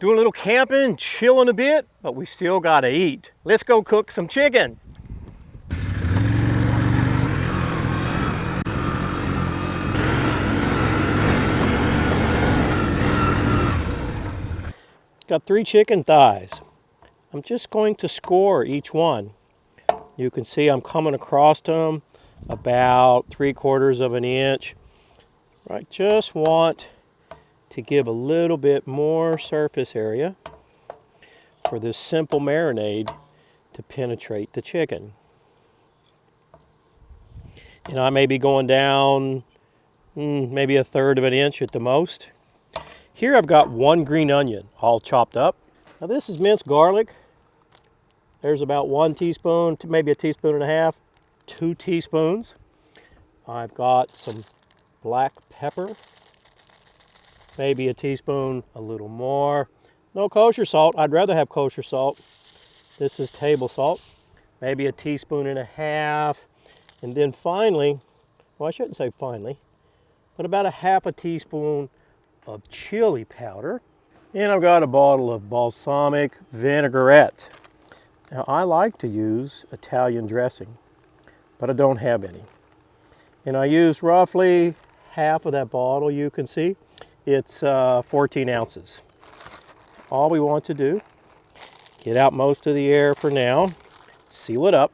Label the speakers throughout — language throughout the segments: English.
Speaker 1: Doing a little camping, chilling a bit, but we still gotta eat. Let's go cook some chicken. Got 3 chicken thighs. I'm just going to score each one. You can see I'm coming across them about 3/4 of an inch. I just want to give a little bit more surface area for this simple marinade to penetrate the chicken. And I may be going down maybe 1/3 of an inch at the most. Here I've got 1 green onion all chopped up. Now this is minced garlic. There's about 1 teaspoon, maybe 1.5 teaspoons, 2 teaspoons. I've got some black pepper, maybe 1 teaspoon, a little more. No kosher salt, I'd rather have kosher salt. This is table salt, maybe 1.5 teaspoons. And then finally, well, I shouldn't say finally, but about 1/2 teaspoon of chili powder. And I've got a bottle of balsamic vinaigrette. Now I like to use Italian dressing, but I don't have any. And I use roughly half of that bottle, you can see. It's 14 ounces. All we want to do, get out most of the air for now, seal it up,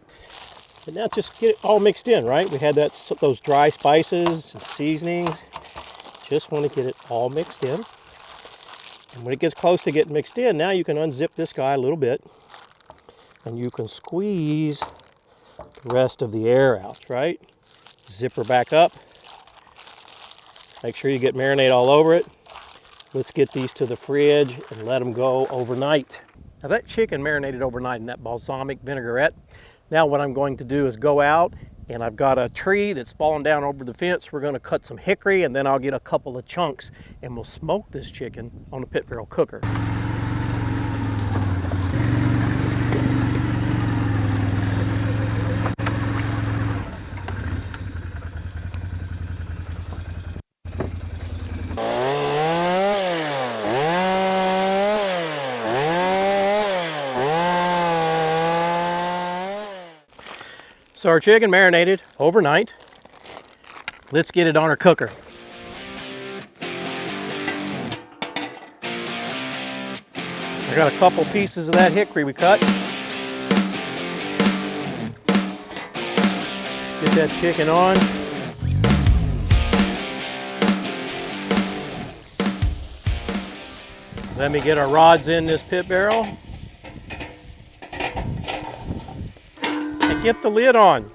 Speaker 1: and now just get it all mixed in, right? We had those dry spices and seasonings. Just want to get it all mixed in. And when it gets close to getting mixed in, now you can unzip this guy a little bit and you can squeeze the rest of the air out, right? Zipper back up. Make sure you get marinade all over it. Let's get these to the fridge and let them go overnight. Now that chicken marinated overnight in that balsamic vinaigrette. Now what I'm going to do is go out, and I've got a tree that's fallen down over the fence. We're going to cut some hickory, and then I'll get a couple of chunks, and we'll smoke this chicken on a pit barrel cooker. So our chicken marinated overnight. Let's get it on our cooker. I got a couple pieces of that hickory we cut. Let's get that chicken on. Let me get our rods in this pit barrel. Get the lid on.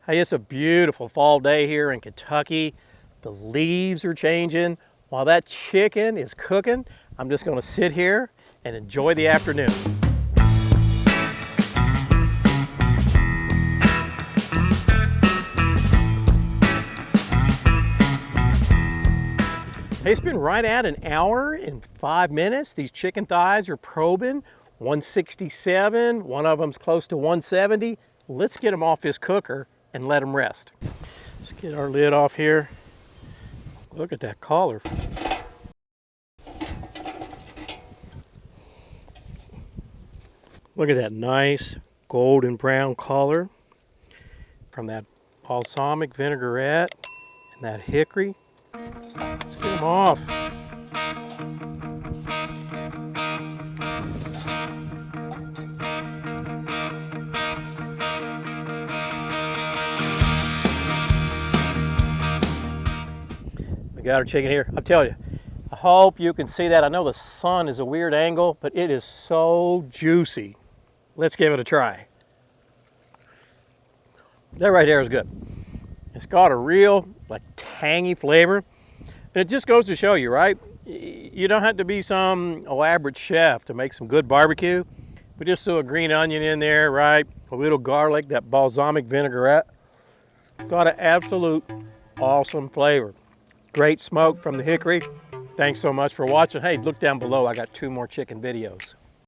Speaker 1: Hey, it's a beautiful fall day here in Kentucky. The leaves are changing. While that chicken is cooking, I'm just going to sit here and enjoy the afternoon. Hey, it's been right at 1 hour and 5 minutes. These chicken thighs are probing. 167, one of them's close to 170. Let's get them off this cooker and let them rest. Let's get our lid off here. Look at that collar. Look at that nice golden brown color from that balsamic vinaigrette and that hickory. Let's get them off. Got our chicken here. I'll tell you, I hope you can see that. I know the sun is a weird angle, but it is so juicy. Let's give it a try. That right there is good. It's got a real tangy flavor. And it just goes to show you, right? You don't have to be some elaborate chef to make some good barbecue. We just threw a green onion in there, right? A little garlic, that balsamic vinaigrette. Got an absolute awesome flavor. Great smoke from the hickory. Thanks so much for watching. Hey, look down below. I got 2 more chicken videos.